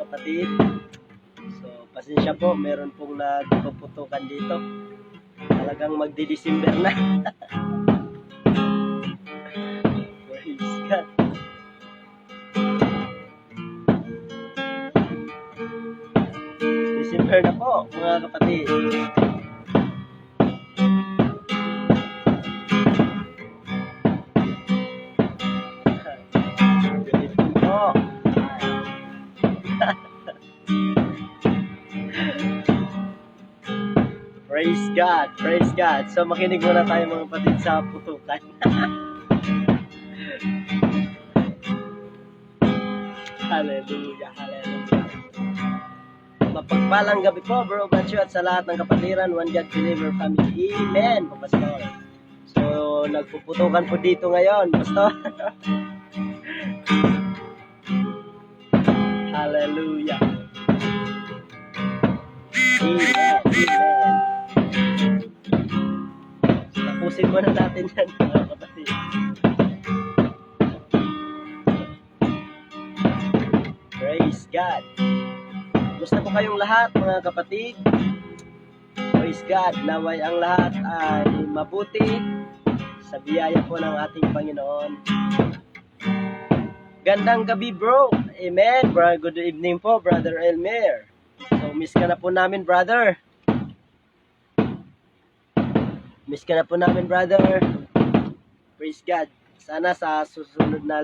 kapatid. So, pasensya po, meron pong nagpuputukan dito. Talagang magdi-December na. Praise God. December na po, mga kapatid. Praise God, praise God. So makinig muna tayo mga kapatid sa putukan. Hallelujah, hallelujah. Mapagpalang gabi po, bro, Batcho, at sa lahat ng kapatiran, One God Believer Family. Amen, po, Pastor. So, nagpuputukan po dito ngayon, Pastor. Hallelujah. Amen, amen. Tapusin muna natin yan, mga kapatid. Praise God. Gusto po kayong lahat, mga kapatid. Praise God. Naway ang lahat ay mabuti sa biyaya po ng ating Panginoon. Gandang gabi, bro. Amen. Good evening po, Brother Elmer. So, miss ka na po namin, brother. Miss ka na po namin, brother. Praise God. Sana sa susunod na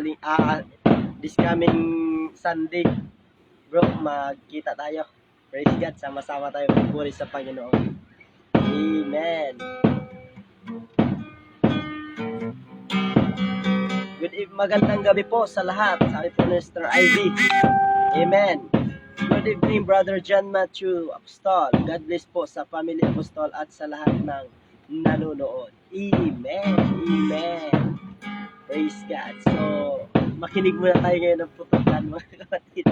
this coming Sunday, bro, magkita tayo. Praise God. Sama-sama tayo magpuri sa Panginoon. Amen. Magandang gabi po sa lahat. Sabi po ni Mr. Ivy. Amen. Good evening, Brother John Matthew Apostol. God bless po sa family Apostol at sa lahat ng nanonood. Amen. Amen. Praise God. So, makinig muna tayo ngayon ng putukan, mga kapatid.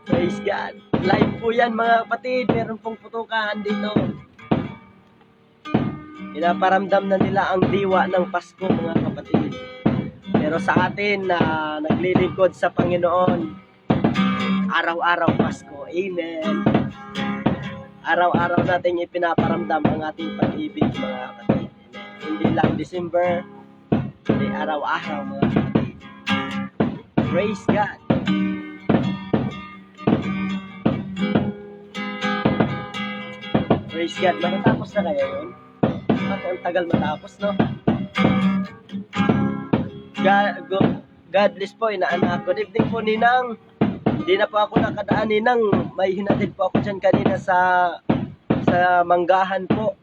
Praise God. Live po yan, mga kapatid. Meron pong putukan dito. Pinaparamdam na nila ang diwa ng Pasko, mga kapatid. Pero sa atin na naglilingkod sa Panginoon, araw-araw Pasko. Amen. Araw-araw natin ipinaparamdam ang ating pag-ibig, mga kapatid. Hindi lang December, hindi araw-araw, mga kapatid. Praise God. Praise God. Matatapos na kaya yun? Ang tagal matapos, no? God bless po, inaanak. Good evening po, Ninang. Hindi na po ako nakadaan, Ninang. May hinatid po ako dyan kanina sa manggahan po.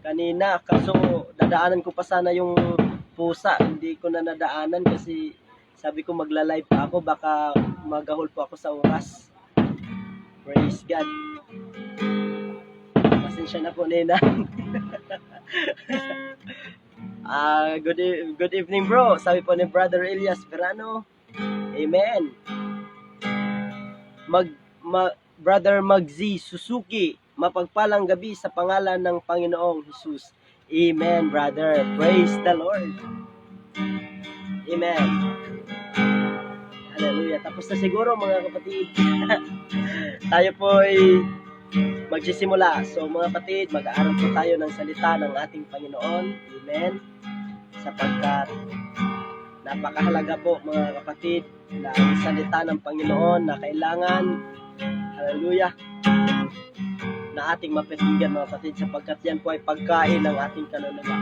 Kanina, kaso dadaanan ko pa sana yung pusa. Hindi ko na nadaanan kasi sabi ko magla-live pa ako. Baka magahol po ako sa oras. Praise God. Pasensya na po, Ninang. Good evening, bro. Sabi po ni Brother Elias Verano. Amen. Brother Magzi Suzuki, mapagpalang gabi sa pangalan ng Panginoong Jesus. Amen, brother. Praise the Lord. Amen. Hallelujah. Tapos na siguro, mga kapatid. Tayo po ay magsisimula. So, mga kapatid, mag-aaral po tayo ng salita ng ating Panginoon. Amen. Sapagkat napakahalaga po, mga kapatid, na ang salita ng Panginoon na kailangan, hallelujah, na ating mapakinggan, mga kapatid, sapagkat yan po ay pagkain ng ating kaluluwa.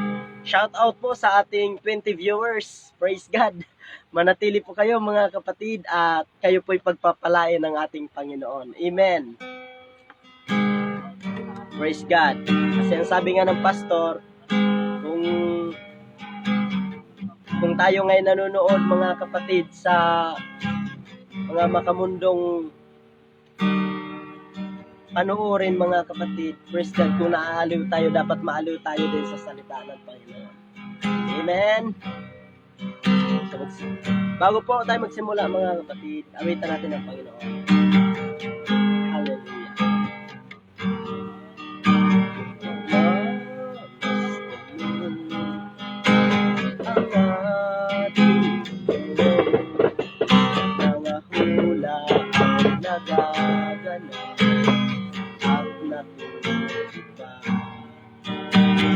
Shout out po sa ating 20 viewers. Praise God. Manatili po kayo, mga kapatid, at kayo po ay pagpapalain ng ating Panginoon. Amen. Praise God. Kasi ang sabi nga ng pastor, kung tayo ngayon nanonood, mga kapatid, sa mga makamundong panoorin, mga kapatid, praise God, kung naaaliw tayo, dapat maaliw tayo din sa salita ng Panginoon. Amen. So, bago po tayo magsimula, mga kapatid, awitan natin ang Panginoon. Hallelujah. ang natutupa.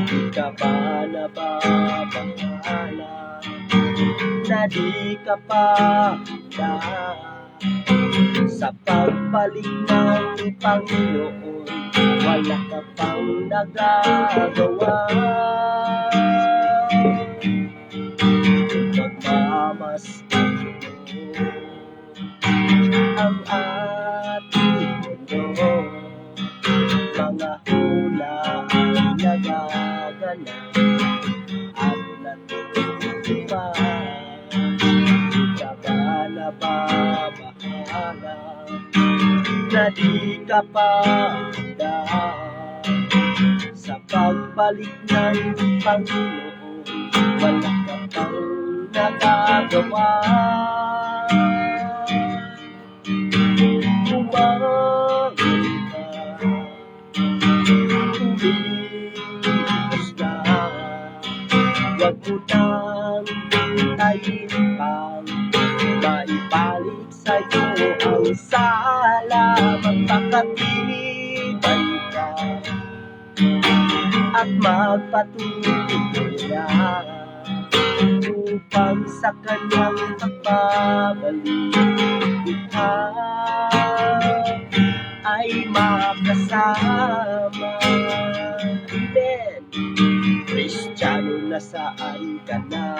Di ka ba nababahala na di ka pa sa pagbalik ng Panginoon? Wala ka pang nagagawa. Magmamasdan mo ang ating mundo. Mga hula ang nagaganap at natutupa. Di ka ba nababahala na di ka pa sa pagbalik ng Panginoon? Wala ka pang nagagawa. Umangon ka, umilos na, huwag mo nang hintayin pang maibalik sa'yo ang sala. Magpakatibay ka at magpatuloy na upang sa kanyang pagbabalik ka ay makasama. Amen. Kristiyano, nasaan ka na?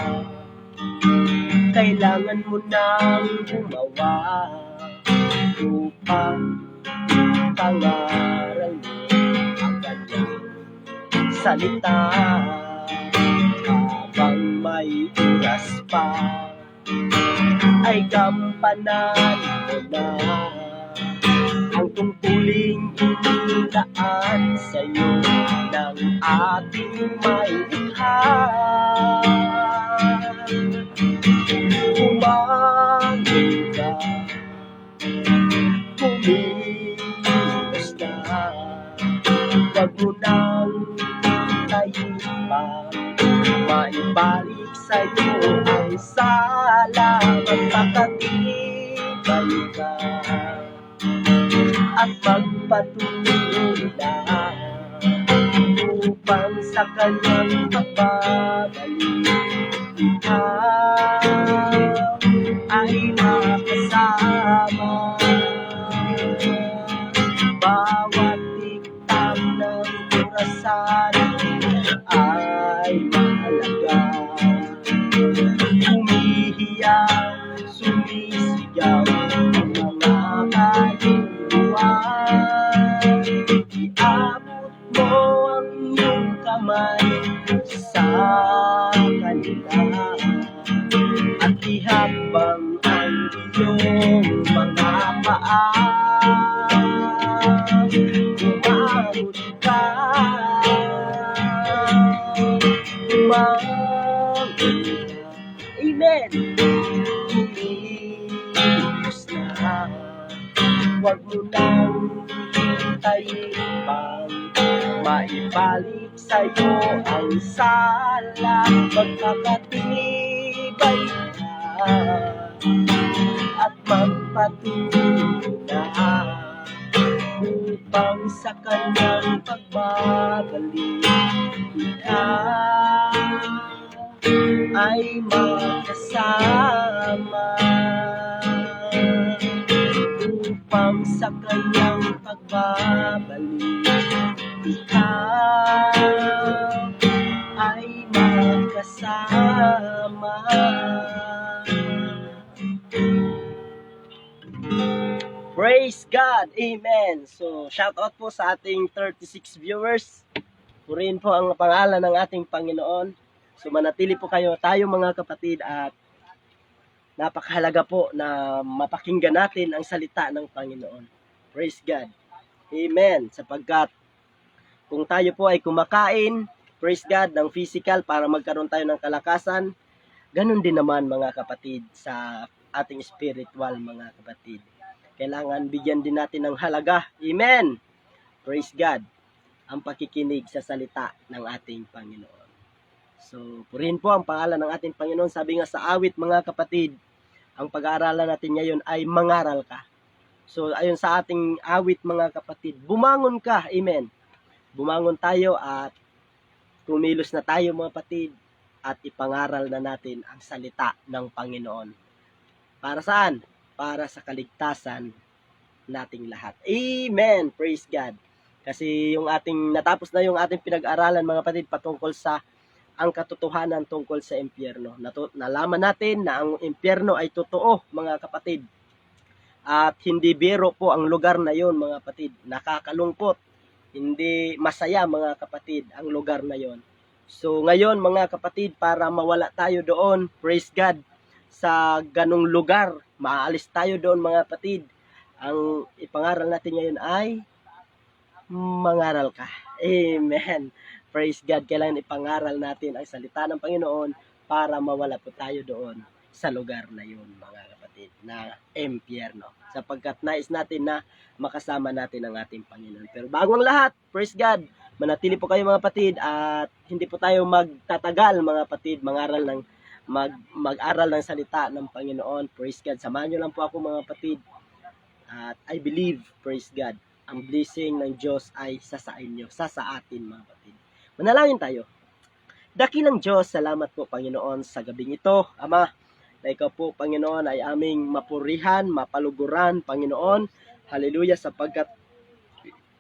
Kailangan mo nang gumawa upang pangaral mo ang kanyang salita. Habang may oras pa ay gampanan mo na ang tungkuling inilaan sa'yo ng ating may likha. Umangon ka, kumilos na, huwag mo nang hintayin pa maibalik sa'yo ang sala. Magpakatibay ka at magpatuloy na upang sa kanyang pagbabalik ikaw ay makasama. Bawat tiktang ng orasan ay mahalaga. Humihiyang, sumisigaw ang mga kaluluwa. Iabot mo ang iyong kamay sa kanila at ihambang ang iyong mga paa. Umangon ka, umangon ka. Amen. Umilos na, huwag mo nang hintayin pang maibalik sa'yo ang sala. Magpakatibay ka at magpatuloy na upang sa kanyang pagbabalik ikaw ay makasama. Upang sa kanyang pagbabalik ikaw ay makasama. Praise God! Amen! So, shout out po sa ating 36 viewers. Purihin po ang pangalan ng ating Panginoon. So, manatili po kayo, tayo mga kapatid, at napakahalaga po na mapakinggan natin ang salita ng Panginoon. Praise God! Amen! Sapagkat kung tayo po ay kumakain, praise God, ng physical para magkaroon tayo ng kalakasan, ganun din naman mga kapatid sa ating spiritual mga kapatid. Kailangan bigyan din natin ng halaga. Amen! Praise God! Ang pakikinig sa salita ng ating Panginoon. So, purihin po ang pangalan ng ating Panginoon. Sabi nga sa awit mga kapatid, ang pag-aaralan natin ngayon ay mangaral ka. So, ayon sa ating awit mga kapatid, bumangon ka, amen. Bumangon tayo at kumilos na tayo mga kapatid at ipangaral na natin ang salita ng Panginoon. Para saan? Para sa kaligtasan nating lahat. Amen! Praise God! Kasi natapos na yung ating pinag-aralan mga kapatid patungkol sa ang katotohanan tungkol sa impyerno. Nalaman natin na ang impyerno ay totoo mga kapatid. At hindi biro po ang lugar na yon mga kapatid. Nakakalungkot. Hindi masaya mga kapatid ang lugar na yon. So ngayon mga kapatid, para mawala tayo doon, praise God, sa ganong lugar, maalis tayo doon mga kapatid. Ang ipangaral natin ngayon ay mangaral ka. Amen. Praise God. Kailangan ipangaral natin ang salita ng Panginoon para mawala po tayo doon sa lugar na yun, mga kapatid, na impyerno. Sapagkat nais natin na makasama natin ang ating Panginoon. Pero bago ang lahat, praise God, manatili po kayo mga kapatid at hindi po tayo magtatagal mga kapatid, mag-aral ng salita ng Panginoon. Praise God. Samahan nyo lang po ako mga kapatid. At I believe, praise God, ang blessing ng Diyos ay sa inyo, sa atin mga kapatid. Manalangin tayo. Dakilang Diyos, salamat po Panginoon sa gabing ito. Ama, na ikaw po Panginoon ay aming mapurihan, mapaluguran Panginoon. Hallelujah, sapagkat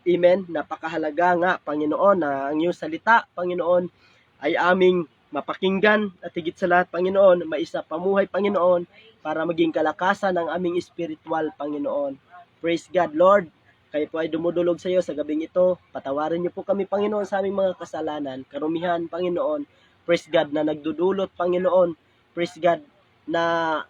amen, napakahalaga nga Panginoon na ang iyong salita Panginoon ay aming mapakinggan at higit sa lahat Panginoon, maisa pamuhay Panginoon para maging kalakasan ng aming spiritual Panginoon. Praise God Lord. Kayo po ay dumudulog sa iyo sa gabing ito. Patawarin niyo po kami, Panginoon, sa aming mga kasalanan. Karumihan, Panginoon. Praise God na nagdudulot, Panginoon. Praise God na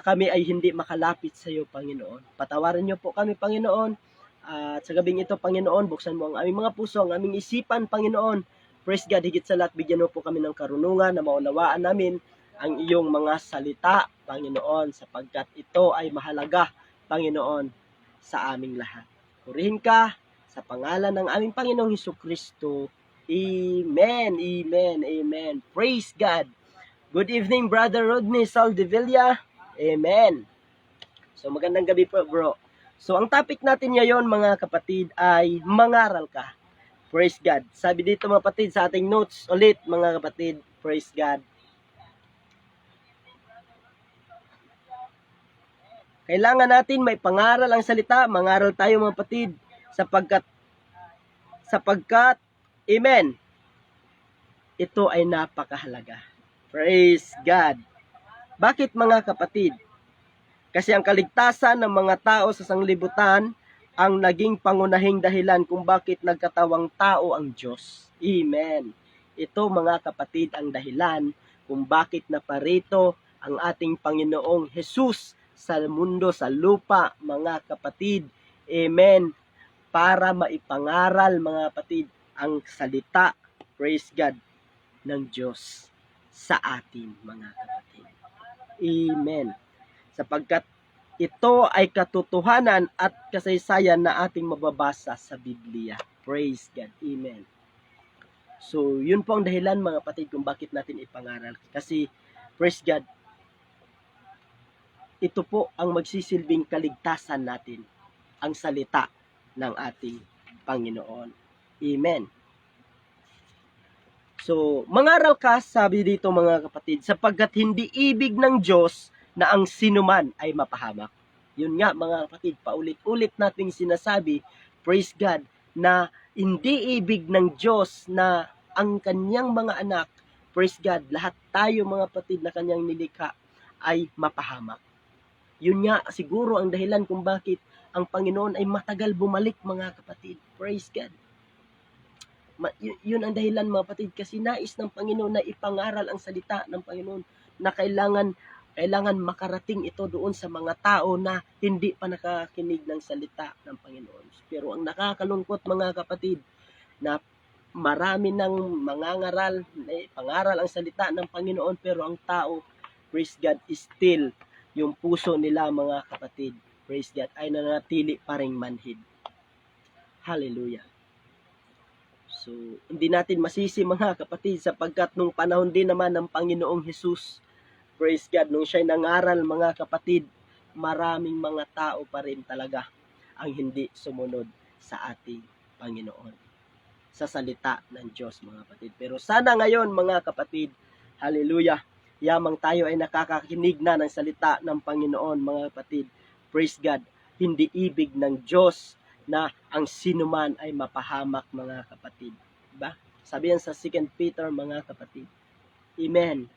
kami ay hindi makalapit sa iyo, Panginoon. Patawarin niyo po kami, Panginoon. At sa gabing ito, Panginoon, buksan mo ang aming mga puso, ang aming isipan, Panginoon. Praise God, higit sa lahat, bigyan mo po kami ng karunungan na maunawaan namin ang iyong mga salita, Panginoon, sapagkat ito ay mahalaga, Panginoon, sa aming lahat. Purihin ka sa pangalan ng aming Panginoong Hesukristo. Amen, amen, amen. Praise God. Good evening, Brother Rodney Saldevilla. Amen. So magandang gabi po bro. So ang topic natin ngayon mga kapatid ay mangaral ka. Praise God. Sabi dito mga kapatid sa ating notes ulit mga kapatid. Praise God. Kailangan natin may pangaral ang salita, mangaral tayo mga kapatid, sapagkat, amen, ito ay napakahalaga. Praise God. Bakit mga kapatid? Kasi ang kaligtasan ng mga tao sa sanglibutan ang naging pangunahing dahilan kung bakit nagkatawang tao ang Diyos. Amen. Ito mga kapatid ang dahilan kung bakit naparito ang ating Panginoong Jesus sa mundo, sa lupa, mga kapatid. Amen. Para maipangaral, mga kapatid, ang salita, praise God, ng Diyos sa atin, mga kapatid. Amen. Sapagkat ito ay katotohanan at kasaysayan na ating mababasa sa Biblia. Praise God. Amen. So, yun po ang dahilan, mga kapatid, kung bakit natin ipangaral. Kasi, praise God, ito po ang magsisilbing kaligtasan natin, ang salita ng ating Panginoon. Amen. So, mangaral ka, sabi dito mga kapatid, sapagkat hindi ibig ng Diyos na ang sinuman ay mapahamak. Yun nga mga kapatid, paulit-ulit nating sinasabi, praise God, na hindi ibig ng Diyos na ang kanyang mga anak, praise God, lahat tayo mga kapatid na kanyang nilikha ay mapahamak. Yun nga siguro ang dahilan kung bakit ang Panginoon ay matagal bumalik mga kapatid. Praise God. Yun ang dahilan mga kapatid kasi nais ng Panginoon na ipangaral ang salita ng Panginoon na kailangan makarating ito doon sa mga tao na hindi pa nakakinig ng salita ng Panginoon. Pero ang nakakalungkot mga kapatid na marami ng mangangaral, pangaral ang salita ng Panginoon pero ang tao, praise God, is still yung puso nila mga kapatid, praise God, ay nanatili pa ring manhid. Hallelujah. So, hindi natin masisi mga kapatid sapagkat nung panahon din naman ng Panginoong Jesus, praise God, nung siya'y nangaral mga kapatid, maraming mga tao pa rin talaga ang hindi sumunod sa ating Panginoon, sa salita ng Diyos, mga kapatid. Pero sana ngayon, mga kapatid, hallelujah, yamang tayo ay nakakakinig na ng salita ng Panginoon, mga kapatid. Praise God. Hindi ibig ng Diyos na ang sinuman ay mapahamak, mga kapatid. Diba? Sabi yan sa 2 Peter, mga kapatid. Amen.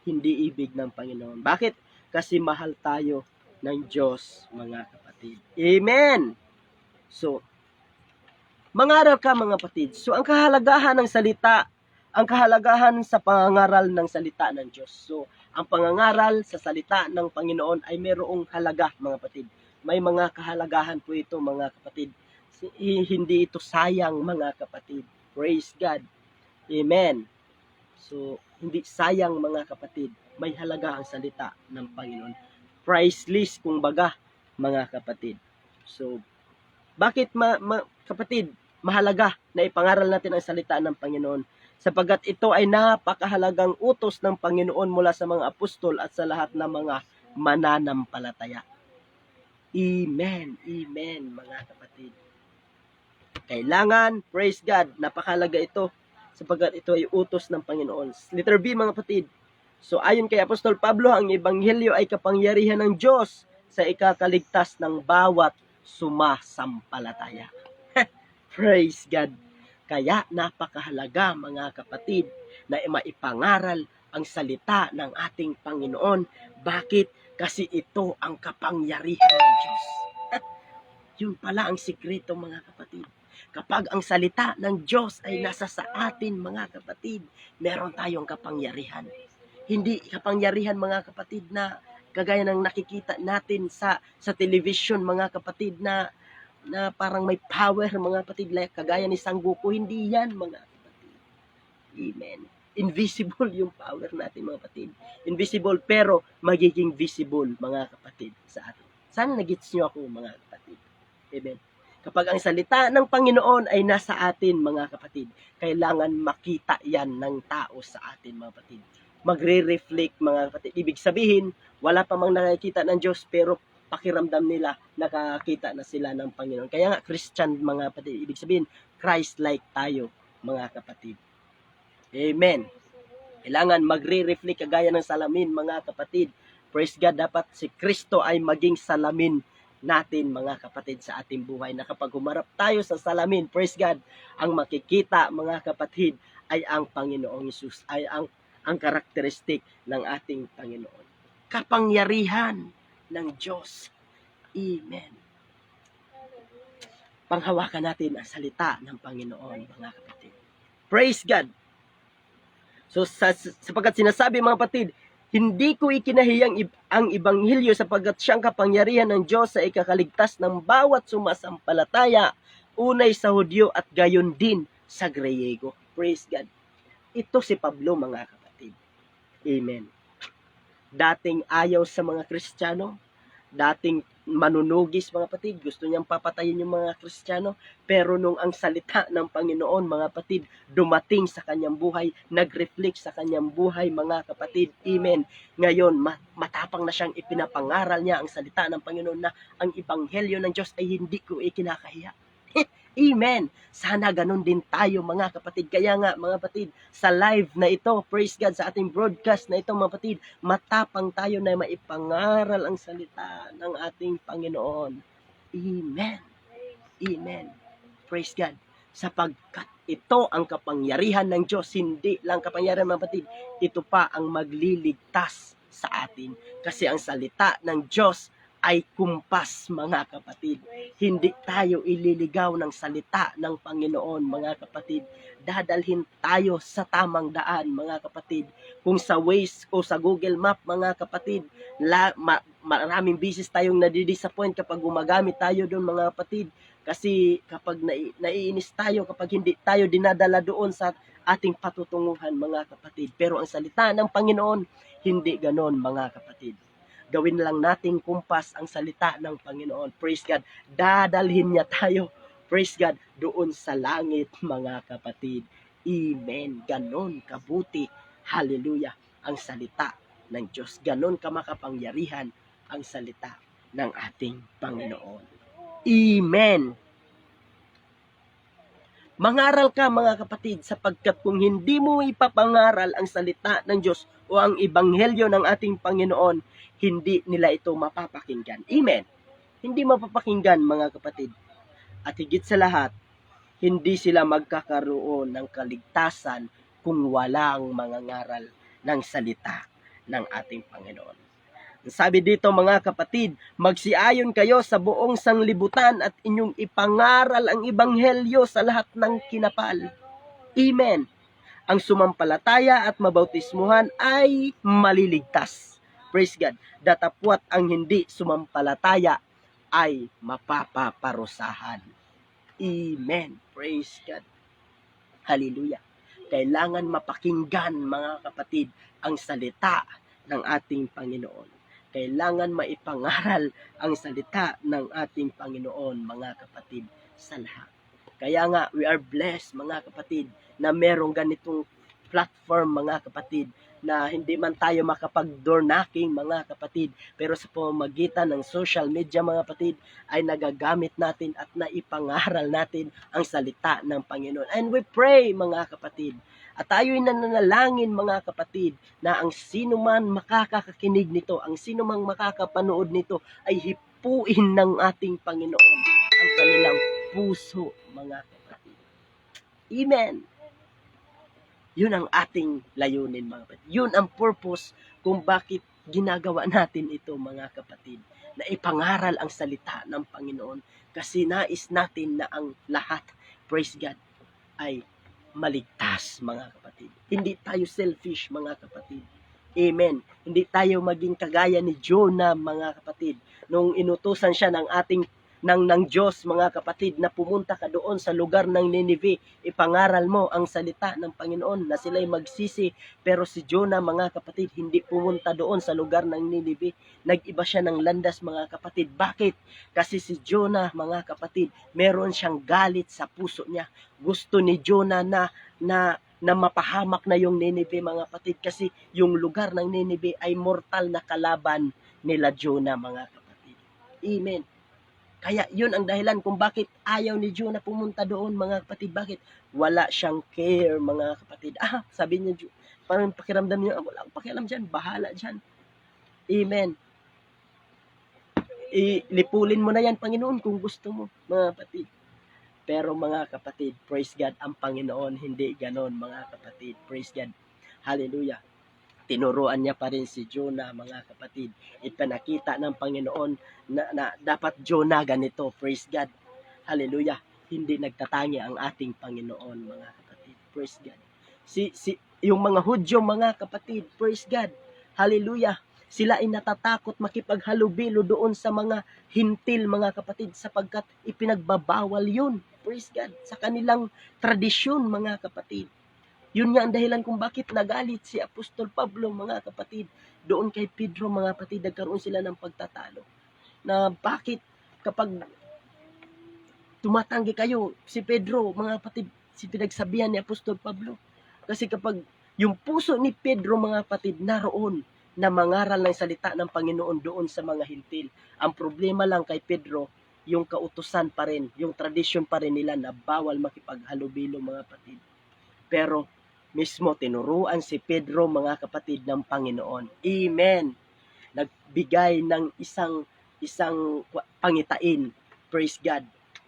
Hindi ibig ng Panginoon. Bakit? Kasi mahal tayo ng Diyos, mga kapatid. Amen. So, mangaral ka, mga kapatid. So, ang kahalagahan ng salita, ang kahalagahan sa pangangaral ng salita ng Diyos. So, ang pangangaral sa salita ng Panginoon ay mayroong halaga, mga kapatid. May mga kahalagahan po ito, mga kapatid. Hindi ito sayang, mga kapatid. Praise God. Amen. So, hindi sayang, mga kapatid. May halaga ang salita ng Panginoon. Priceless, kung baga, mga kapatid. So, bakit, kapatid, mahalaga na ipangaral natin ang salita ng Panginoon? Sapagat ito ay napakahalagang utos ng Panginoon mula sa mga apostol at sa lahat ng mga mananampalataya. Amen. Amen, mga kapatid. Kailangan, praise God, napakahalaga ito sapagat ito ay utos ng Panginoon. Letter B, mga kapatid. So, ayon kay Apostol Pablo, ang ebanghelyo ay kapangyarihan ng Diyos sa ikakaligtas ng bawat sumasampalataya. Praise God. Kaya napakahalaga, mga kapatid, na maipangaral ang salita ng ating Panginoon. Bakit? Kasi ito ang kapangyarihan ng Diyos. Yun pala ang sikreto, mga kapatid. Kapag ang salita ng Diyos ay nasa sa atin, mga kapatid, meron tayong kapangyarihan. Hindi kapangyarihan, mga kapatid, na kagaya ng nakikita natin sa television, mga kapatid, na parang may power, mga kapatid, like kagaya ni Sangoku. Hindi yan, mga kapatid. Amen. Invisible yung power natin, mga kapatid. Invisible pero magiging visible, mga kapatid, sa atin. Sana nagets nyo ako, mga kapatid. Amen. Kapag ang salita ng Panginoon ay nasa atin, mga kapatid, kailangan makita yan ng tao sa atin, mga kapatid. Magre-reflect, mga kapatid. Ibig sabihin, wala pa mang nakikita ng Diyos, pero pakiramdam nila, nakakita na sila ng Panginoon. Kaya nga, Christian, mga kapatid. Ibig sabihin, Christ-like tayo, mga kapatid. Amen. Kailangan magre-reflect kagaya ng salamin, mga kapatid. Praise God, dapat si Kristo ay maging salamin natin, mga kapatid, sa ating buhay, na kapag humarap tayo sa salamin, praise God, ang makikita, mga kapatid, ay ang Panginoong Hesus, ay ang karakteristik ng ating Panginoon. Kapangyarihan ng Diyos. Amen. Panghawakan natin ang salita ng Panginoon, mga kapatid. Praise God. So, sapagkat sinasabi, mga kapatid, hindi ko ikinahiyang ang ebanghelyo sapagkat siyang kapangyarihan ng Diyos sa ikakaligtas ng bawat sumasampalataya, unay sa Hudyo at gayon din sa Griyego. Praise God. Ito si Pablo, mga kapatid. Amen. Dating ayaw sa mga Kristiyano, dating manunugis, mga kapatid, gusto niyang papatayin yung mga Kristiyano, pero nung ang salita ng Panginoon, mga kapatid, dumating sa kanyang buhay, nag-reflect sa kanyang buhay, mga kapatid, amen. Ngayon, matapang na siyang ipinapangaral niya ang salita ng Panginoon na ang ebanghelyo ng Diyos ay hindi ko ikinakahiya. Amen. Sana ganun din tayo, mga kapatid. Kaya nga, mga kapatid, sa live na ito, praise God, sa ating broadcast na ito, mga kapatid, matapang tayo na maipangaral ang salita ng ating Panginoon. Amen. Amen. Praise God. Sapagkat ito ang kapangyarihan ng Diyos, hindi lang kapangyarihan, mga kapatid, ito pa ang magliligtas sa atin. Kasi ang salita ng Diyos ay kumpas, mga kapatid. Hindi tayo ililigaw ng salita ng Panginoon, mga kapatid. Dadalhin tayo sa tamang daan, mga kapatid. Kung sa Waze o sa Google Map, mga kapatid, maraming bisis tayong nadidisappoint kapag gumagamit tayo doon, mga kapatid. Kasi kapag naiinis tayo, kapag hindi tayo dinadala doon sa ating patutunguhan, mga kapatid. Pero ang salita ng Panginoon, hindi ganon, mga kapatid. Gawin lang nating kumpas ang salita ng Panginoon. Praise God. Dadalhin niya tayo, praise God, doon sa langit, mga kapatid. Amen. Ganon kabuti. Hallelujah. Ang salita ng Diyos. Ganon kamakapangyarihan ang salita ng ating Panginoon. Amen. Mangaral ka mga kapatid, sapagkat kung hindi mo ipapangaral ang salita ng Diyos o ang ebanghelyo ng ating Panginoon, hindi nila ito mapapakinggan. Amen. Hindi mapapakinggan mga kapatid. At higit sa lahat, hindi sila magkakaroon ng kaligtasan kung walang mangangaral ng salita ng ating Panginoon. Sabi dito mga kapatid, magsiayon kayo sa buong sanglibutan at inyong ipangaral ang ebanghelyo sa lahat ng kinapal. Amen. Ang sumampalataya at mabautismuhan ay maliligtas. Praise God. Datapwat ang hindi sumampalataya ay mapapaparusahan. Amen. Praise God. Hallelujah. Kailangan mapakinggan mga kapatid ang salita ng ating Panginoon. Kailangan maipangaral ang salita ng ating Panginoon, mga kapatid, sa lahat. Kaya nga, we are blessed, mga kapatid, na merong ganitong platform, mga kapatid, na hindi man tayo makapag-door knocking, mga kapatid, pero sa pamamagitan ng social media, mga kapatid, ay nagagamit natin at naipangaral natin ang salita ng Panginoon. And we pray, mga kapatid, at tayo'y nananalangin mga kapatid na ang sino man makakakinig nito, ang sino mang makakapanood nito ay hipuin ng ating Panginoon ang kanilang puso mga kapatid. Amen. Yun ang ating layunin mga kapatid. Yun ang purpose kung bakit ginagawa natin ito mga kapatid. Na ipangaral ang salita ng Panginoon kasi nais natin na ang lahat, praise God, ay maligtas mga kapatid. Hindi tayo selfish mga kapatid. Amen. Hindi tayo maging kagaya ni Jonah mga kapatid. Nung inutusan siya ng Diyos mga kapatid na pumunta ka doon sa lugar ng Nineveh, ipangaral mo ang salita ng Panginoon na sila'y magsisi. Pero si Jonah mga kapatid hindi pumunta doon sa lugar ng Nineveh. Nag-iba siya ng landas mga kapatid. Bakit? Kasi si Jonah mga kapatid, meron siyang galit sa puso niya. Gusto ni Jonah na mapahamak na yung Nineveh mga kapatid kasi yung lugar ng Nineveh ay mortal na kalaban nila Jonah mga kapatid. Amen. Kaya yun ang dahilan kung bakit ayaw ni Jonah pumunta doon mga kapatid. Bakit? Wala siyang care mga kapatid. Sabi niya, parang pakiramdam niya, wala akong pakialam dyan, bahala dyan. Amen. Ilipulin mo na yan Panginoon kung gusto mo mga kapatid. Pero mga kapatid, praise God, ang Panginoon hindi ganon mga kapatid. Praise God. Hallelujah. Tinuruan niya pa rin si Jonah mga kapatid. Ipinakita ng Panginoon na dapat Jonah ganito. Praise God. Hallelujah. Hindi nagtatangi ang ating Panginoon mga kapatid. Praise God. Yung mga Hudyo mga kapatid, praise God. Hallelujah. Sila ay natatakot makipaghalubilo doon sa mga hintil mga kapatid sapagkat ipinagbabawal yun. Praise God. Sa kanilang tradisyon mga kapatid. Yun nga ang dahilan kung bakit nagalit si Apostol Pablo mga kapatid. Doon kay Pedro mga kapatid, nagkaroon sila ng pagtatalo. Na bakit kapag tumatanggi kayo, si Pedro mga kapatid, si pinagsabihan ni Apostol Pablo. Kasi kapag yung puso ni Pedro mga kapatid naroon na mangaral ng salita ng Panginoon doon sa mga hintil. Ang problema lang kay Pedro, yung kautusan pa rin, yung tradisyon pa rin nila na bawal makipaghalubilo mga kapatid. Pero mismo tinuruan si Pedro mga kapatid ng Panginoon. Amen. Nagbigay ng isang pangitain. Praise God.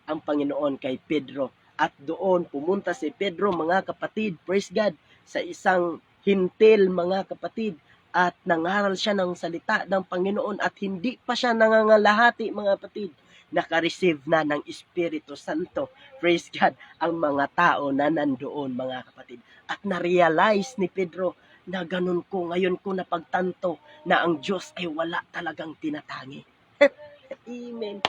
Ang Panginoon kay Pedro. At doon pumunta si Pedro mga kapatid. Praise God. Sa isang hintil mga kapatid. At nangaral siya ng salita ng Panginoon. At hindi pa siya nangangalahati mga kapatid. Naka-receive na ng Espiritu Santo. Praise God. Ang mga tao na nandoon mga kapatid. At na-realize ni Pedro na ganun ko, ngayon ko napagtanto na ang Diyos ay wala talagang tinatangi. Amen.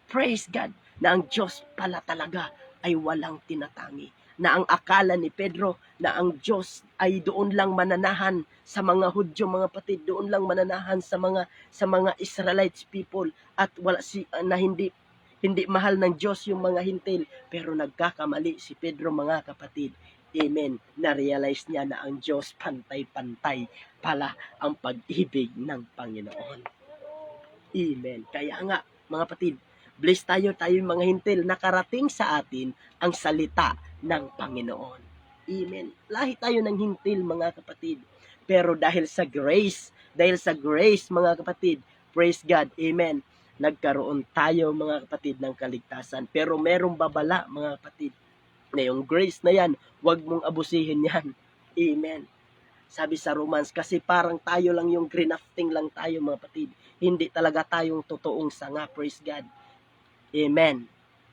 Praise God na ang Diyos pala talaga ay walang tinatangi. Na ang akala ni Pedro na ang Diyos ay doon lang mananahan sa mga Hudyo mga kapatid, doon lang mananahan sa mga Israelites people at wala na hindi mahal ng Diyos yung mga hintil, pero nagkakamali si Pedro mga kapatid. Amen. Na-realize niya na ang Diyos pantay-pantay pala ang pag-ibig ng Panginoon. Amen. Kaya nga, mga kapatid, bless tayo mga hintil, nakarating sa atin ang salita ng Panginoon. Amen. Lahi tayo ng hintil, mga kapatid. Pero dahil sa grace, mga kapatid, praise God, amen, nagkaroon tayo, mga kapatid, ng kaligtasan. Pero merong babala, mga kapatid, na yung grace na yan, huwag mong abusihin yan. Amen. Sabi sa Romans, kasi parang tayo lang yung grafting lang tayo, mga kapatid. Hindi talaga tayong totoong sanga, praise God. Amen.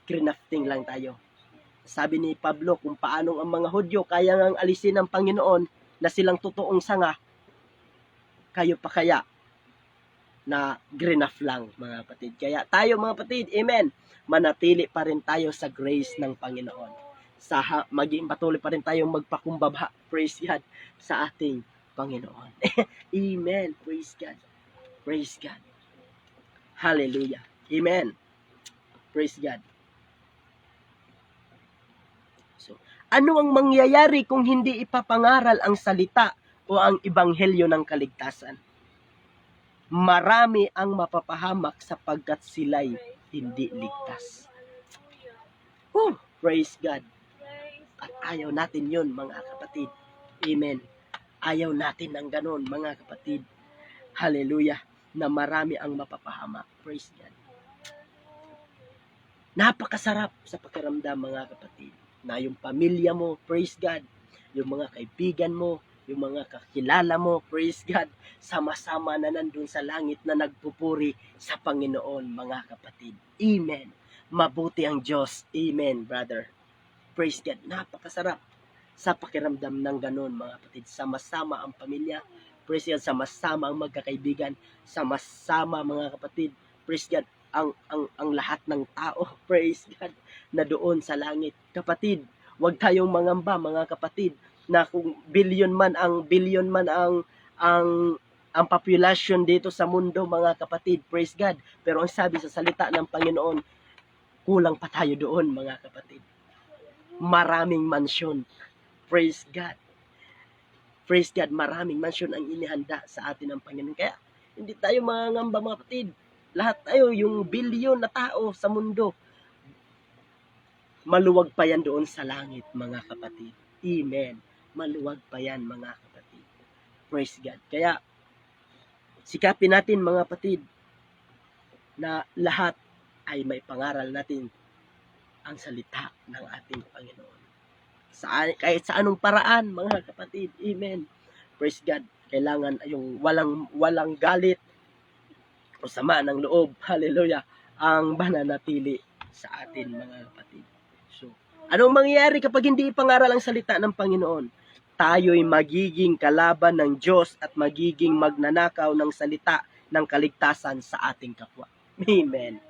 Grafting lang tayo. Sabi ni Pablo, kung paanong ang mga Hudyo kaya ngang alisin ng Panginoon na silang totoong sanga, kayo pa kaya na grinaf lang, mga kapatid. Kaya tayo, mga kapatid, amen, manatili pa rin tayo sa grace ng Panginoon. Maging patuloy pa rin tayong magpakumbaba, praise God, sa ating Panginoon. Amen. Praise God. Praise God. Hallelujah. Amen. Praise God. So, ano ang mangyayari kung hindi ipapangaral ang salita o ang ebanghelyo ng kaligtasan? Marami ang mapapahamak sapagkat sila'y hindi ligtas. Praise God. At ayaw natin yun, mga kapatid. Amen. Ayaw natin ng ganon, mga kapatid. Hallelujah. Na marami ang mapapahamak. Praise God. Napakasarap sa pakiramdam, mga kapatid, na yung pamilya mo, praise God, yung mga kaibigan mo, yung mga kakilala mo, praise God, sama-sama na nandun sa langit na nagpupuri sa Panginoon, mga kapatid. Amen. Mabuti ang Diyos. Amen, brother. Praise God. Napakasarap sa pakiramdam ng ganon, mga kapatid. Sama-sama ang pamilya, praise God, sama-sama ang magkakaibigan, sama-sama, mga kapatid, praise God, ang lahat ng tao, praise God, na doon sa langit. Kapatid, huwag tayong mangamba, mga kapatid, na kung billion man ang population dito sa mundo, mga kapatid, praise God. Pero ang sabi sa salita ng Panginoon, kulang pa tayo doon, mga kapatid. Maraming mansyon. Praise God. Praise God, maraming mansyon ang inihanda sa atin ng Panginoon. Kaya, hindi tayo mangangamba, mga kapatid. Lahat tayo, yung bilyon na tao sa mundo, maluwag pa yan doon sa langit, mga kapatid. Amen. Maluwag pa yan, mga kapatid. Praise God. Kaya, sikapin natin, mga kapatid, na lahat ay may pangaral natin ang salita ng ating Panginoon. Kahit sa anong paraan, mga kapatid. Amen. Praise God. Kailangan yung walang galit o sama ng loob, hallelujah, ang mananatili sa atin, mga kapatid. So, anong mangyayari kapag hindi ipangaral ang salita ng Panginoon? Tayo'y magiging kalaban ng Diyos at magiging magnanakaw ng salita ng kaligtasan sa ating kapwa. Amen.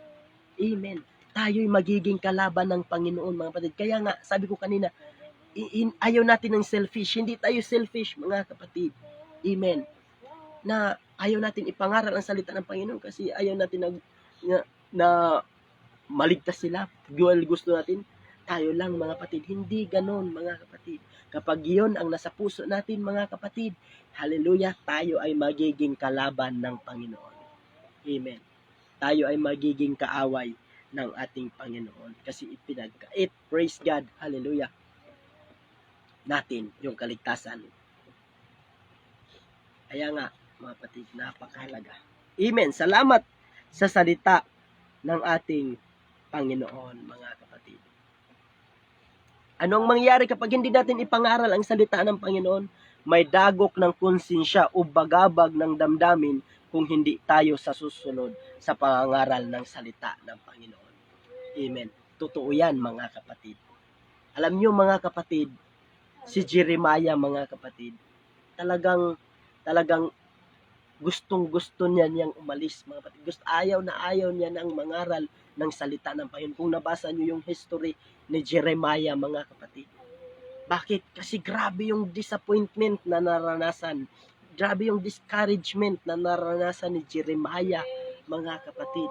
Amen. Tayo'y magiging kalaban ng Panginoon, mga kapatid. Kaya nga, sabi ko kanina, ayaw natin ng selfish. Hindi tayo selfish, mga kapatid. Amen. Na ayaw natin ipangaral ang salita ng Panginoon kasi ayaw natin na maligtas sila. Gusto natin, tayo lang, mga kapatid. Hindi ganon, mga kapatid. Kapag yun ang nasa puso natin, mga kapatid, hallelujah, tayo ay magiging kalaban ng Panginoon. Amen. Tayo ay magiging kaaway ng ating Panginoon kasi ipinagkait, praise God, hallelujah, natin yung kaligtasan. Kaya nga, mga kapatid, napakahalaga. Amen. Salamat sa salita ng ating Panginoon, mga kapatid. Anong mangyayari kapag hindi natin ipangaral ang salita ng Panginoon? May dagok ng konsensya o bagabag ng damdamin kung hindi tayo sa susunod sa pangangaral ng salita ng Panginoon. Amen. Totoo yan, mga kapatid. Alam nyo, mga kapatid, si Jeremiah, mga kapatid, talagang gustong-gusto niya niyang umalis, mga kapatid. Ayaw niya nang mangaral ng salita ng Panginoon. Kung nabasa niyo yung history ni Jeremiah, mga kapatid. Bakit? Kasi grabe yung disappointment na naranasan. Grabe yung discouragement na naranasan ni Jeremiah, mga kapatid.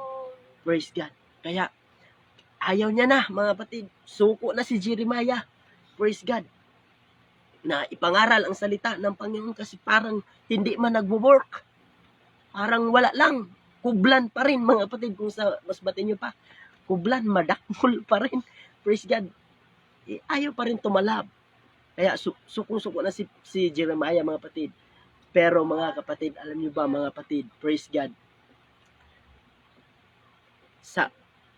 Praise God. Kaya, ayaw niya na, mga kapatid. Suko na si Jeremiah. Praise God. Na ipangaral ang salita ng Panginoon kasi parang hindi man nagwo-work. Parang wala lang. kublan pa rin mga kapatid, kung sa mas batin nyo pa, kublan, madakmol pa rin. Praise God. Ayaw pa rin tumalab. Kaya sukong-suko na si Jeremiah mga kapatid. Pero mga kapatid, alam nyo ba mga kapatid, praise God,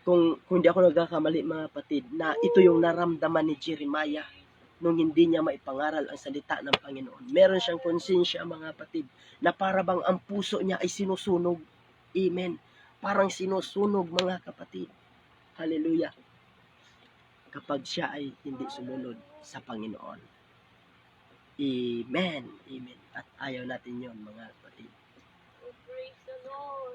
kung hindi ako nagkakamali mga kapatid, na ito yung naramdaman ni Jeremiah nung hindi niya maipangaral ang salita ng Panginoon. Meron siyang konsensya mga kapatid, na para bang ang puso niya ay sinusunog. Amen. Parang sinusunog mga kapatid. Hallelujah. Kapag siya ay hindi sumunod sa Panginoon. Amen. Amen. At ayaw natin yon mga kapatid.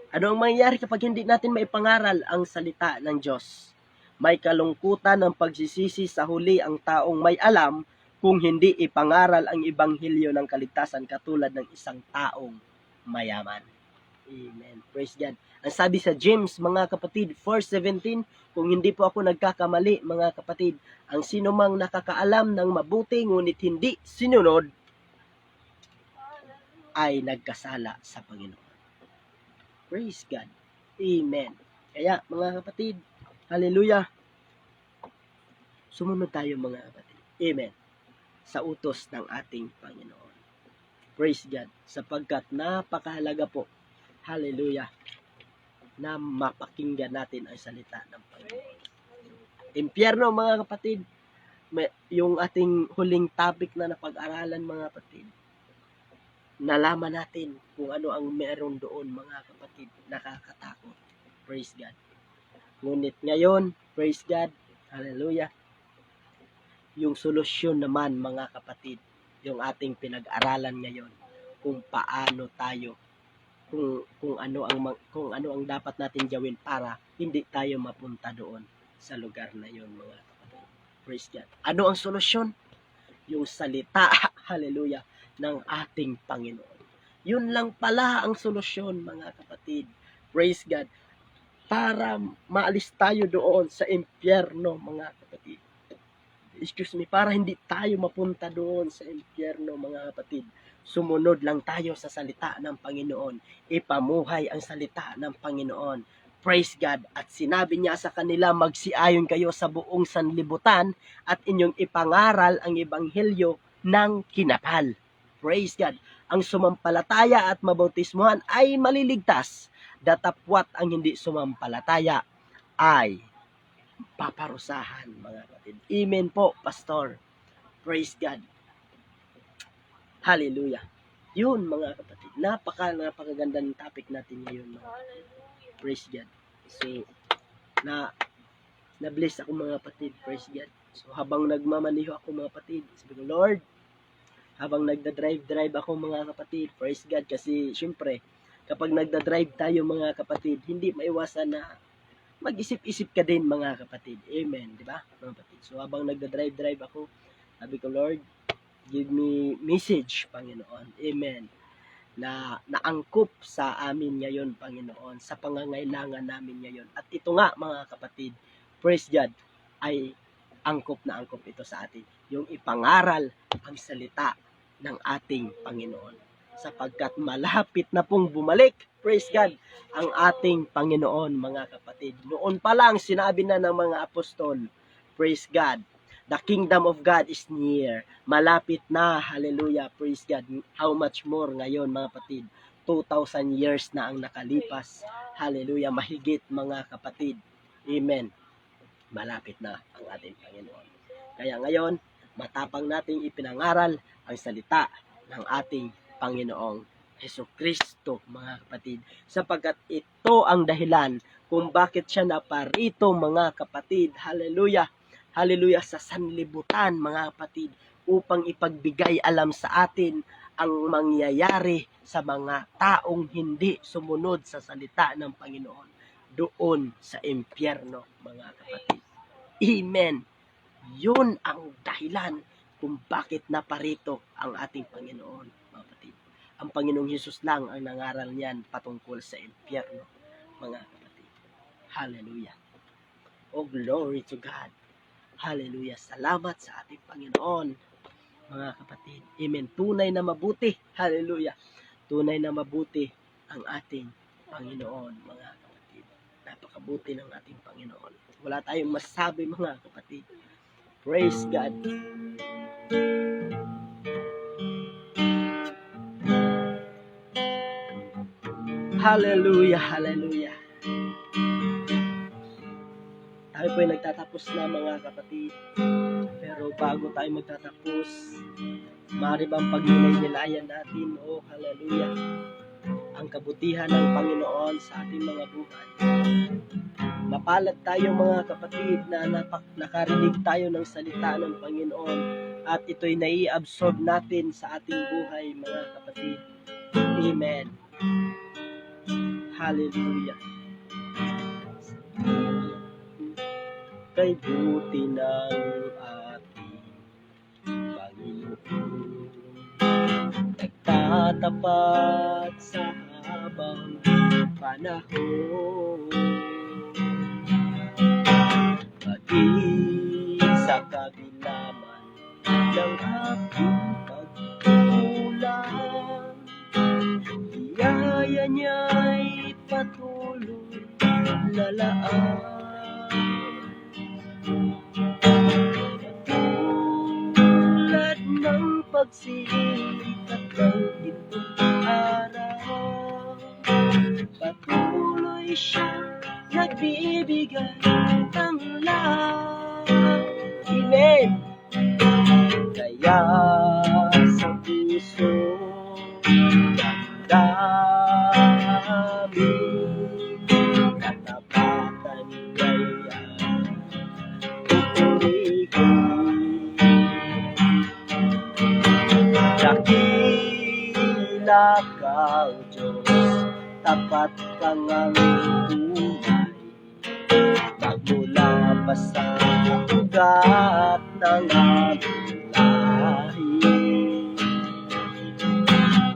Ano ang mangyayari kapag hindi natin maipangaral ang salita ng Diyos? May kalungkutan ng pagsisisi sa huli ang taong may alam kung hindi ipangaral ang ebanghelyo ng kaligtasan katulad ng isang taong mayaman. Amen. Praise God. Ang sabi sa James, mga kapatid, 4:17, kung hindi po ako nagkakamali, mga kapatid, ang sinumang nakakaalam ng mabuti ngunit hindi sinunod ay nagkasala sa Panginoon. Praise God. Amen. Kaya, mga kapatid, hallelujah, sumunod tayo mga kapatid. Amen. Sa utos ng ating Panginoon. Praise God. Sapagkat napakahalaga po, hallelujah, na mapakinggan natin ang salita ng Panginoon. Impyerno mga kapatid, yung ating huling topic na napag-aralan mga kapatid, nalaman natin kung ano ang meron doon mga kapatid, nakakatakot. Praise God. Ngunit ngayon, praise God, hallelujah, yung solusyon naman mga kapatid, yung ating pinag-aralan ngayon, kung paano tayo, kung ano ang dapat natin gawin para hindi tayo mapunta doon sa lugar na yon mga kapatid. Praise God. Ano ang solusyon? Yung salita, hallelujah, ng ating Panginoon. Yun lang pala ang solusyon mga kapatid. Praise God. Para maalis tayo doon sa impyerno mga kapatid. Para hindi tayo mapunta doon sa impyerno mga kapatid. Sumunod lang tayo sa salita ng Panginoon. Ipamuhay ang salita ng Panginoon. Praise God. At sinabi niya sa kanila, magsiayon kayo sa buong sanlibutan at inyong ipangaral ang ebanghelyo ng kinapal. Praise God. Ang sumampalataya at mabautismuhan ay maliligtas. Datapwat ang hindi sumampalataya ay paparusahan mga kapatid. Amen po, Pastor. Praise God. Hallelujah. Yun mga kapatid. Napakaganda ng topic natin ngayon mga kapatid. Praise God. So, na-bless ako mga kapatid. Praise God. So, habang nagmamaniho ako mga kapatid, sabi ko, Lord, habang nagda-drive ako mga kapatid, praise God, kasi syempre, kapag nagda-drive tayo mga kapatid, hindi maiwasan na mag-isip-isip ka din mga kapatid. Amen, di ba mga kapatid? So, habang nagda-drive ako, sabi ko, Lord, give me message, Panginoon. Amen. Na naangkop sa amin ngayon, Panginoon, sa pangangailangan namin ngayon. At ito nga, mga kapatid, praise God, ay angkop na angkop ito sa atin. Yung ipangaral ang salita ng ating Panginoon. Sapagkat malapit na pong bumalik, praise God, ang ating Panginoon, mga kapatid. Noon pa lang, sinabi na ng mga apostol, praise God, the kingdom of God is near. Malapit na, hallelujah, praise God. How much more ngayon, mga kapatid? 2,000 years na ang nakalipas. Hallelujah, mahigit mga kapatid. Amen. Malapit na ang ating Panginoon. Kaya ngayon, matapang nating ipinangaral ang salita ng ating Panginoong Hesukristo, mga kapatid. Sapagkat ito ang dahilan kung bakit siya naparito, mga kapatid. Hallelujah. Hallelujah, sa sanlibutan, mga kapatid, upang ipagbigay alam sa atin ang mangyayari sa mga taong hindi sumunod sa salita ng Panginoon doon sa impyerno, mga kapatid. Amen. Yun ang dahilan kung bakit naparito ang ating Panginoon, mga kapatid. Ang Panginoong Hesus lang ang nangaral niyan patungkol sa impyerno, mga kapatid. Hallelujah. Oh, glory to God. Hallelujah. Salamat sa ating Panginoon, mga kapatid. Amen. Tunay na mabuti. Hallelujah. Tunay na mabuti ang ating Panginoon, mga kapatid. Napakabuti ng ating Panginoon. Wala tayong masabi, mga kapatid. Praise God. Hallelujah, hallelujah. Tayo po ay nagtatapos na, mga kapatid. Pero bago tayo magtatapos, maaari bang pagnilay-nilayan natin, oh hallelujah, ang kabutihan ng Panginoon sa ating mga buhay. Mapalad tayo, mga kapatid, na nakarinig tayo ng salita ng Panginoon at ito'y nai-absorb natin sa ating buhay, mga kapatid. Amen. Hallelujah. Kay buti ng ating Panginoon, nagtatapat sa habang panahon, maging sa kabila man ng aking pagkukulang, biyaya niya'y patuloy na laan. Tulad ng pagsikat ng itong araw, patuloy siyang nagbibigay ng lahat. Amen. Kaya sa puso damdamin, katapatan niya'y pupurihin. Dakila ka, O Diyos, tapat kang ang tunay, magmula pa sa ugat ng aming lahi.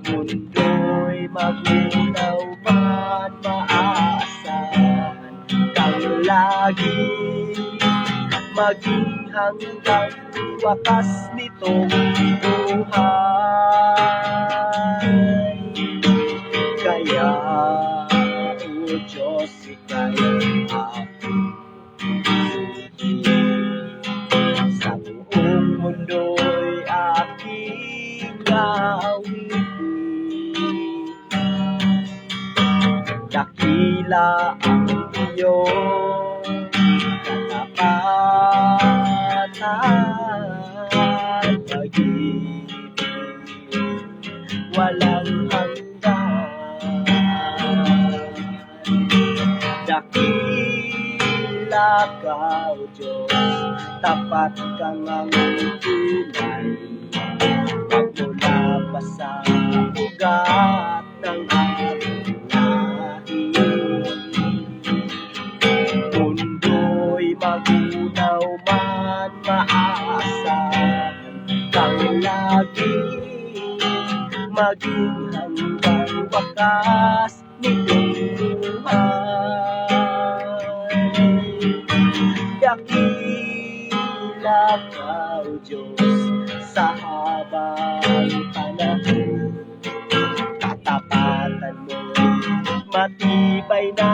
Mundo'y magunaw man, maaasahan kang lagi, maging hanggang wakas nitong buhay. Kaya, O Diyos, ika'y aking suriin. Sa buong mundo'y aking awitin. Dakila ang iyong katapatan, pag-ibig walang hanggan. Dakila ka, O Diyos, tapat kang ang tunay, magmula pa sa ugat ng aming lahi. Mundo'y magunaw man, maaasahan kang lagi, maging hanggang wakas nitong buhay. Dakila ka, O Diyos, sa habang panahon, katapatan mo matibay na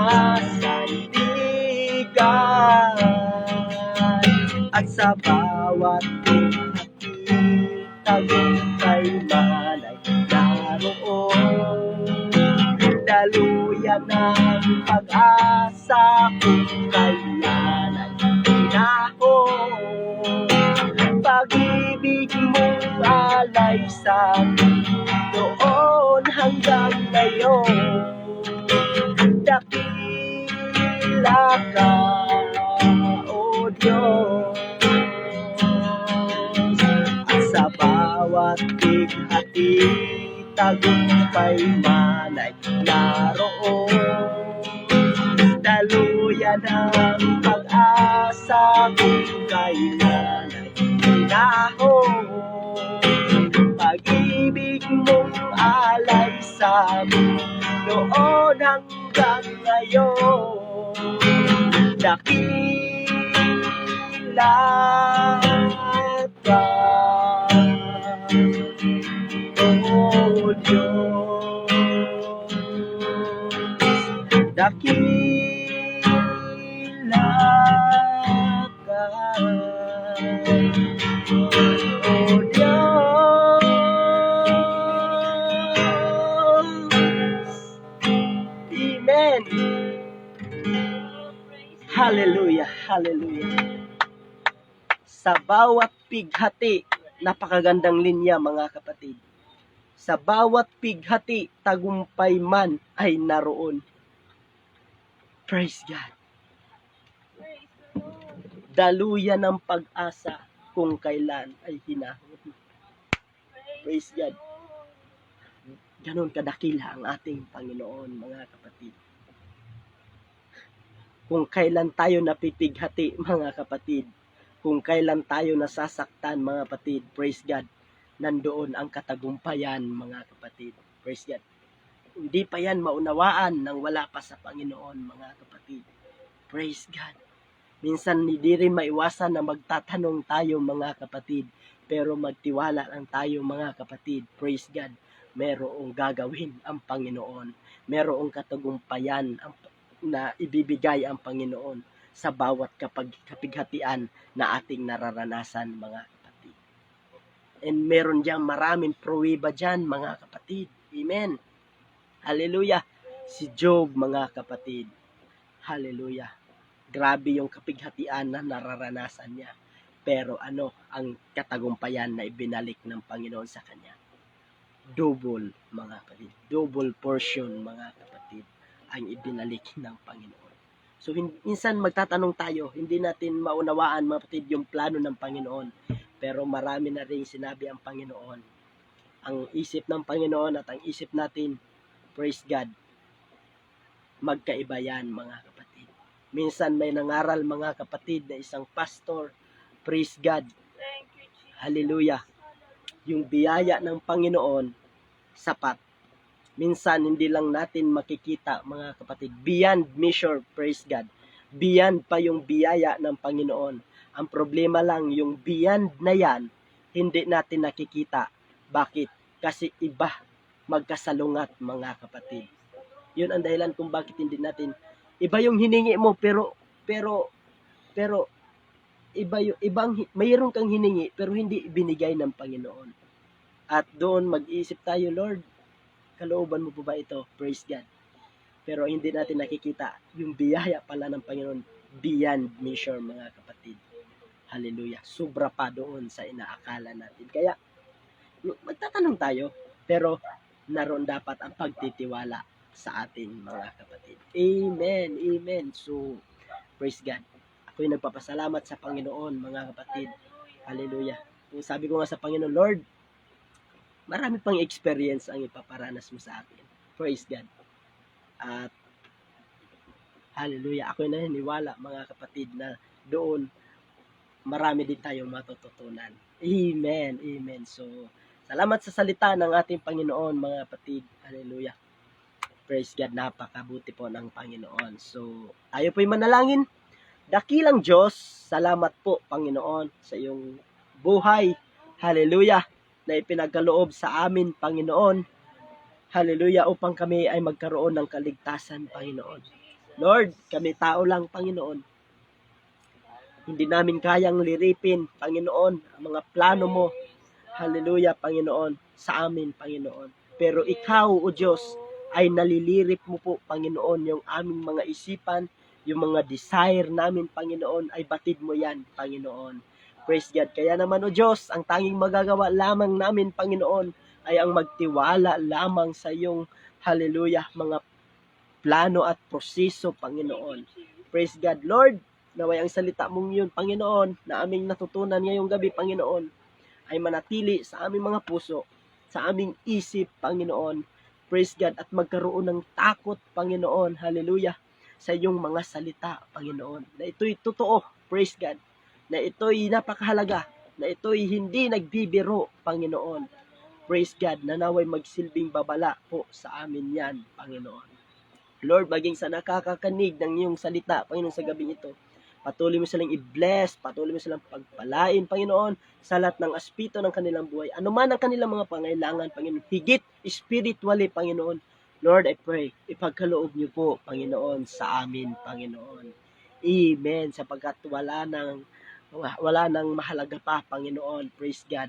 sandigan, at sa bawat hati tagumpay man ay naroon. Daluyan ng pag-asa kung kailan ay pinahon. Pag-ibig mong alay sa akin noon hanggang ngayon. Dakila ka, O Diyos, at sa bawat bighati tagumpay man ay naroon. Daluyan ang pag-asa kung kailan ay pinahon. Pag-ibig mong alay sa amin noon hanggang ngayon. Dakila ka, O Diyos. Oh Diyos, Amen. Hallelujah, hallelujah. Sa bawat pighati, napakagandang linya mga kapatid. Sa bawat pighati, tagumpay man ay naroon. Praise God. Daluyan ng pag-asa kung kailan ay hinahon. Praise God. Ganon kadakila ang ating Panginoon, mga kapatid. Kung kailan tayo napipighati, mga kapatid, kung kailan tayo nasasaktan, mga kapatid, praise God, nandoon ang katagumpayan, mga kapatid. Praise God. Hindi pa yan maunawaan nang wala pa sa Panginoon, mga kapatid. Praise God. Minsan hindi rin maiwasan na magtatanong tayo, mga kapatid, pero magtiwala lang tayo, mga kapatid. Praise God. Merong gagawin ang Panginoon. Merong katagumpayan na ibibigay ang Panginoon sa bawat kapighatian na ating nararanasan, mga kapatid. And meron diyang maraming pruweba dyan, mga kapatid. Amen. Hallelujah. Si Job, mga kapatid. Hallelujah. Grabe yung kapighatian na nararanasan niya. Pero ang katagumpayan na ibinalik ng Panginoon sa kanya? Double, mga kapatid. Double portion, mga kapatid, ang ibinalik ng Panginoon. So, minsan magtatanong tayo, hindi natin maunawaan, mga kapatid, yung plano ng Panginoon. Pero marami na rin sinabi ang Panginoon. Ang isip ng Panginoon at ang isip natin, praise God, magkaiba yan, mga kapatid. Minsan may nangaral, mga kapatid, na isang pastor, praise God, hallelujah, yung biyaya ng Panginoon, sapat. Minsan, hindi lang natin makikita, mga kapatid, beyond measure, praise God, beyond pa yung biyaya ng Panginoon. Ang problema lang, yung beyond na yan, hindi natin nakikita. Bakit? Kasi iba magkasalungat, mga kapatid. Yun ang dahilan kung bakit hindi natin, iba yung hiningi mo, pero iba yung mayroon kang hiningi pero hindi binigay ng Panginoon. At doon mag-iisip tayo, Lord, kalooban mo po ba ito? Praise God. Pero hindi natin nakikita yung biyaya pala ng Panginoon beyond measure, mga kapatid. Hallelujah. Sobra pa doon sa inaakala natin. Kaya magtatanong tayo, pero naroon dapat ang pagtitiwala sa atin, mga kapatid. Amen. Amen. So, praise God. Ako'y nagpapasalamat sa Panginoon, mga kapatid. Hallelujah. Kung sabi ko nga sa Panginoon, Lord, marami pang experience ang ipaparanas mo sa akin. Praise God. At hallelujah. Ako'y naniniwala, mga kapatid, na doon marami din tayong matututunan. Amen. Amen. So, salamat sa salita ng ating Panginoon, mga kapatid. Hallelujah. Praise God, napakabuti po ng Panginoon. So, tayo po'y manalangin. Dakilang Diyos, salamat po, Panginoon, sa iyong buhay. Hallelujah, na ipinagkaloob sa amin, Panginoon. Hallelujah, upang kami ay magkaroon ng kaligtasan, Panginoon. Lord, kami tao lang, Panginoon. Hindi namin kayang liripin, Panginoon, ang mga plano mo. Hallelujah, Panginoon, sa amin, Panginoon. Pero ikaw, O Diyos, ay nalilirip mo po, Panginoon, yung aming mga isipan, yung mga desire namin, Panginoon, ay batid mo yan, Panginoon. Praise God. Kaya naman, O Diyos, ang tanging magagawa lamang namin, Panginoon, ay ang magtiwala lamang sa iyong, hallelujah, mga plano at proseso, Panginoon. Praise God. Lord, naway ang salita mong yun, Panginoon, na aming natutunan ngayong gabi, Panginoon, ay manatili sa aming mga puso, sa aming isip, Panginoon. Praise God. At magkaroon ng takot, Panginoon. Hallelujah. Sa iyong mga salita, Panginoon. Na ito'y totoo. Praise God. Na ito'y napakahalaga. Na ito'y hindi nagbibiro, Panginoon. Praise God. Na naway magsilbing babala po sa amin yan, Panginoon. Lord, maging sa nakakakanig ng iyong salita, Panginoon, sa gabing ito, patuloy mo silang i-bless, patuloy mo silang pagpalain, Panginoon, sa lahat ng aspito ng kanilang buhay. Ano man ang kanilang mga pangailangan, Panginoon, higit spiritually, Panginoon. Lord, I pray, ipagkaloob niyo po, Panginoon, sa amin, Panginoon. Amen. Sapagkat wala nang wala nang mahalaga pa, Panginoon. Praise God.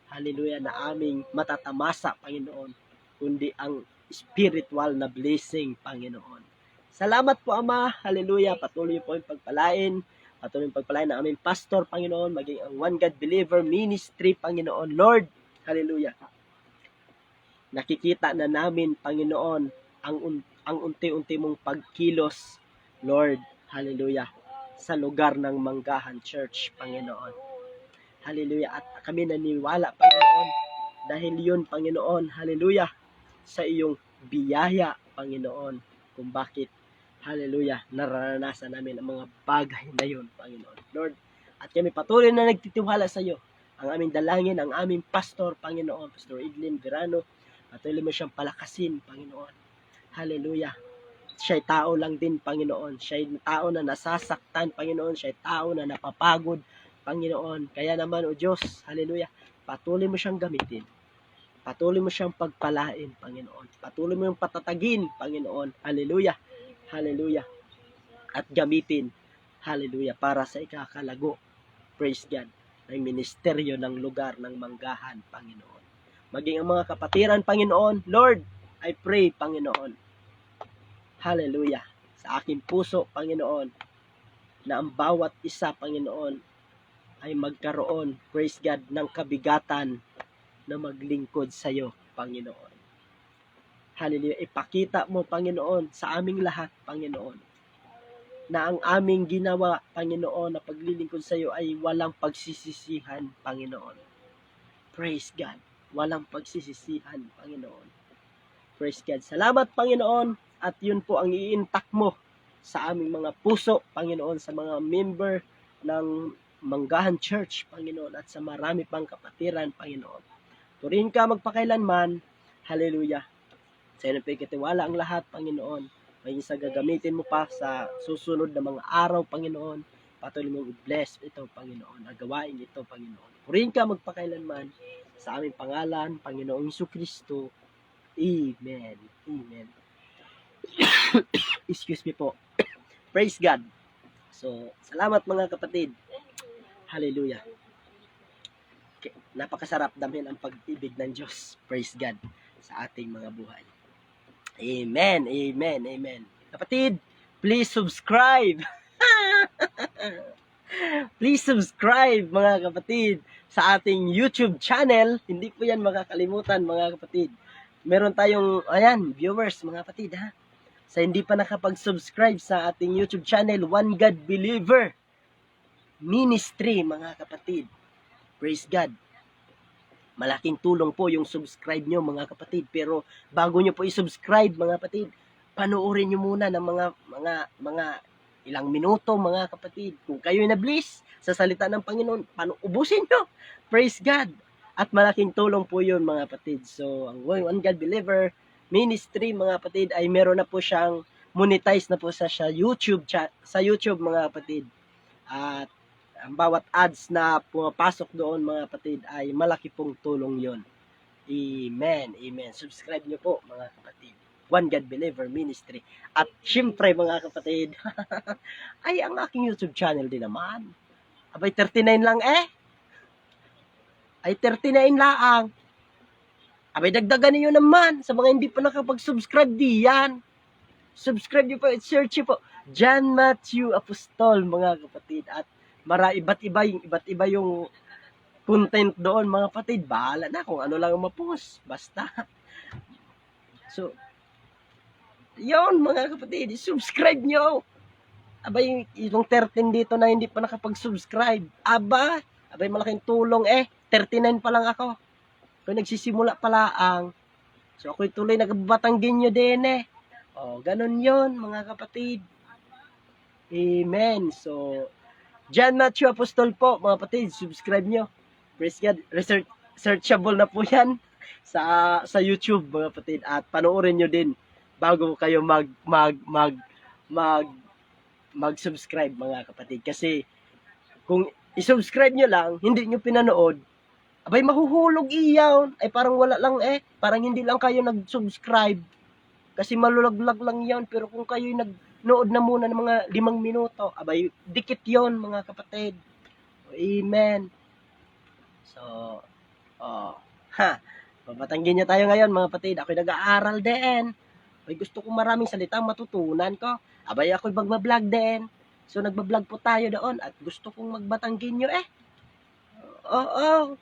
Hallelujah, na aming matatamasa, Panginoon, kundi ang spiritual na blessing, Panginoon. Salamat po, Ama. Hallelujah. Patuloy po yung pagpalain. Patuloy yung pagpalain ng aming pastor, Panginoon, maging ang One God Believer Ministry, Panginoon. Lord, hallelujah. Nakikita na namin, Panginoon, ang unti-unti mong pagkilos, Lord, hallelujah, sa lugar ng Manggahan Church, Panginoon. Hallelujah. At kami naniwala, Panginoon, dahil yun, Panginoon, hallelujah, sa iyong biyaya, Panginoon, kung bakit, hallelujah, nararanasan namin ang mga bagay na yun, Panginoon. Lord, at kami patuloy na nagtitiwala sa iyo. Ang aming dalangin, ang aming pastor, Panginoon, Pastor Edlin Verano, patuloy mo siyang palakasin, Panginoon. Hallelujah. Siya'y tao lang din, Panginoon. Siya'y tao na nasasaktan, Panginoon. Siya'y tao na napapagod, Panginoon. Kaya naman, O Diyos, hallelujah, patuloy mo siyang gamitin. Patuloy mo siyang pagpalain, Panginoon. Patuloy mo yung patatagin, Panginoon. Hallelujah. Hallelujah. At gamitin, hallelujah, para sa ikakalago, praise God, ng ministeryo ng lugar ng Manggahan, Panginoon. Maging ang mga kapatiran, Panginoon, Lord, I pray, Panginoon, hallelujah, sa aking puso, Panginoon, na ang bawat isa, Panginoon, ay magkaroon, praise God, ng kabigatan na maglingkod sa iyo, Panginoon. Hallelujah. Ipakita mo, Panginoon, sa aming lahat, Panginoon, na ang aming ginawa, Panginoon, na paglilingkod sa iyo ay walang pagsisisihan, Panginoon. Praise God. Walang pagsisisihan, Panginoon. Praise God. Salamat, Panginoon. At yun po ang iintak mo sa aming mga puso, Panginoon, sa mga member ng Manggahan Church, Panginoon, at sa marami pang kapatiran, Panginoon. Turin ka magpakailanman. Hallelujah. Sa iyo na pagkatiwala ang lahat, Panginoon. Maging sa gagamitin mo pa sa susunod na mga araw, Panginoon. Patuloy mong i-bless ito, Panginoon. Nagawain ito, Panginoon. Turin ka magpakailanman. Sa aming pangalan, Panginoong Jesucristo. Amen. Amen. Excuse me po. Praise God. So, salamat mga kapatid. Hallelujah. Okay. Napakasarap damhin ang pag-ibig ng Diyos. Praise God sa ating mga buhay. Amen. Amen. Amen. Kapatid, please subscribe. Please subscribe mga kapatid sa ating YouTube channel. Hindi po yan makakalimutan mga kapatid. Meron tayong, ayan, viewers mga kapatid ha. Sa hindi pa nakapag-subscribe sa ating YouTube channel, One God Believer Ministry mga kapatid. Praise God. Malaking tulong po yung subscribe nyo mga kapatid. Pero bago nyo po i-subscribe mga kapatid, panoorin nyo muna ng mga ilang minuto mga kapatid. Kung kayo'y na-bless sa salita ng Panginoon, ubusin nyo. Praise God. At malaking tulong po yun mga kapatid. So, ang One God Believer Ministry mga kapatid ay meron na po siyang monetize na po sa YouTube mga kapatid. At ang bawat ads na pumapasok doon mga kapatid ay malaki pong tulong yon. Amen. Amen. Subscribe nyo po mga kapatid. One God Believer Ministry. At syempre mga kapatid, ay ang aking YouTube channel din naman. Abay 39 lang Ay 39 lang. Abay dagdagan niyo naman sa mga hindi pa nakapag-subscribe diyan. Subscribe nyo po at search nyo po John Matthew Apostol mga kapatid. At iba't iba yung content doon mga kapatid. Bahala na kung ano lang ang ma-post. Basta. So, yun mga kapatid. Subscribe nyo. Abay, yung 13 dito na hindi pa nakapag-subscribe. Abay malaking tulong 39 pa lang ako. Kung nagsisimula pala ang. So, ako'y tuloy nagbabatanggin nyo din ganun yon mga kapatid. Amen. So, John Matthew Apostol po, mga kapatid, subscribe nyo. Praise God. Searchable na po yan sa YouTube, mga kapatid. At panoorin nyo din bago kayo mag-subscribe, mga kapatid. Kasi, kung i-subscribe nyo lang, hindi nyo pinanood, abay, mahuhulog iyaw. Ay, parang wala lang Parang hindi lang kayo nag-subscribe. Kasi malulaglag lang yan. Pero kung kayo nagnood na muna ng mga 5 minuto, abay, dikit yon mga kapatid. Amen. So, oh, babatanggin niyo tayo ngayon mga kapatid. Ako'y nag-aaral din. May gusto kong maraming salitang matutunan ko. Abay ako'y magbablog din. So nagbablog po tayo doon at gusto kong magbatanggin nyo eh. Oo.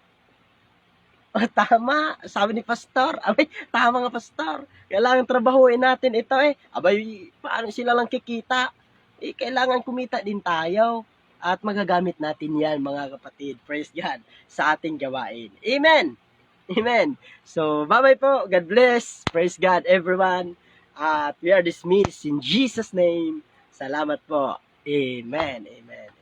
Tama. Sabi ni Pastor. Abay, tama nga Pastor. Kailangan trabahuin natin ito eh. Abay, paano sila lang kikita? Eh, kailangan kumita din tayo. At magagamit natin yan mga kapatid. Praise God. Sa ating gawain. Amen. Amen. So, bye-bye po. God bless. Praise God, everyone. At we are dismissed in Jesus' name. Salamat po. Amen. Amen.